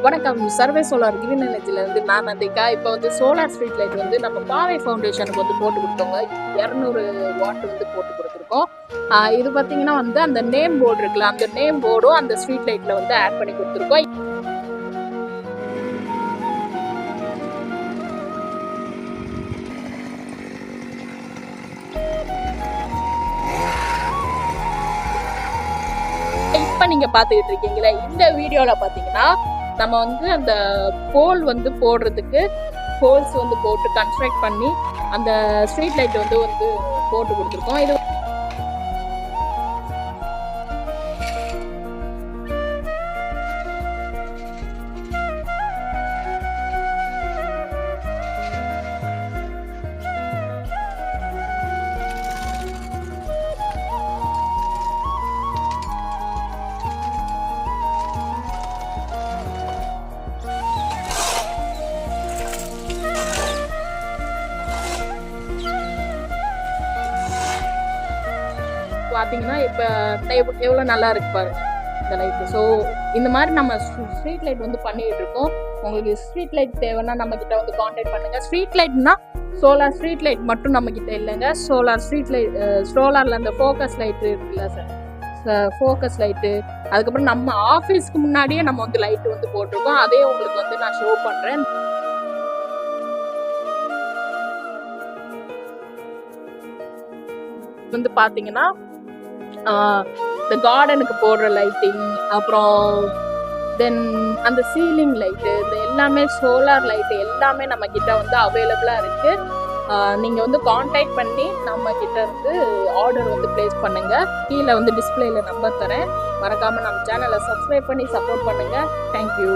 வணக்கம். Survey solar green எனர்ஜிலேருந்து நான் நந்திகா. இப்போ வந்து சோலார் ஸ்ட்ரீட் லைட் வந்து நம்ம பாவை ஃபவுண்டேஷனுக்கு வந்து போட்டு கொடுத்தோங்க. 200 வாட் வந்து போட்டு கொடுத்துருக்கோம். இது பார்த்தீங்கன்னா வந்து அந்த நேம் போர்டு இருக்குல்ல, அந்த நேம் போர்டும் அந்த ஸ்ட்ரீட் லைட்டில் வந்து ஆட் பண்ணி கொடுத்துருக்கோம். இப்போ நீங்கள் பார்த்துக்கிட்டு இருக்கீங்களா, இந்த வீடியோவில் பார்த்தீங்கன்னா நம்ம வந்து அந்த போல் வந்து போடுறதுக்கு போல்ஸ் வந்து போட்டு கன்ஸ்ட்ரக்ட் பண்ணி அந்த ஸ்ட்ரீட் லைட் வந்து போட்டு கொடுத்துருக்கோம். இது பார்த்தீங்கன்னா இப்போ எவ்வளோ நல்லா இருக்கு பாருங்க இந்த லைட்டு. ஸோ இந்த மாதிரி நம்ம ஸ்ட்ரீட் லைட் வந்து பண்ணிட்டு இருக்கோம். உங்களுக்கு ஸ்ட்ரீட் லைட் தேவைன்னா நம்ம கிட்ட வந்து கான்டாக்ட் பண்ணுங்க. ஸ்ட்ரீட் லைட்னா சோலார் ஸ்ட்ரீட் லைட் மட்டும் நம்ம கிட்ட இல்லைங்க. சோலார் ஸ்ட்ரீட் லைட், சோலாரில் அந்த ஃபோக்கஸ் லைட்டு இருக்குல்ல சார், ஃபோக்கஸ் லைட்டு, அதுக்கப்புறம் நம்ம ஆஃபீஸ்க்கு முன்னாடியே நம்ம வந்து லைட்டு வந்து போட்டிருக்கோம். அதே உங்களுக்கு வந்து நான் ஷோ பண்ணுறேன். வந்து பார்த்தீங்கன்னா இந்த கார்டனுக்கு போடுற லைட்டிங், அப்புறம் தென் அந்த சீலிங் லைட்டு, இந்த எல்லாமே சோலார் லைட்டு எல்லாமே நம்ம கிட்ட வந்து அவைலபிளாக இருக்குது. நீங்கள் வந்து கான்டாக்ட் பண்ணி நம்ம கிட்ட இருந்து ஆர்டர் வந்து ப்ளேஸ் பண்ணுங்கள். கீழே வந்து டிஸ்பிளேயில் நம்பர் தரேன். மறக்காமல் நம்ம சேனலை சப்ஸ்கிரைப் பண்ணி சப்போர்ட் பண்ணுங்கள். தேங்க்யூ.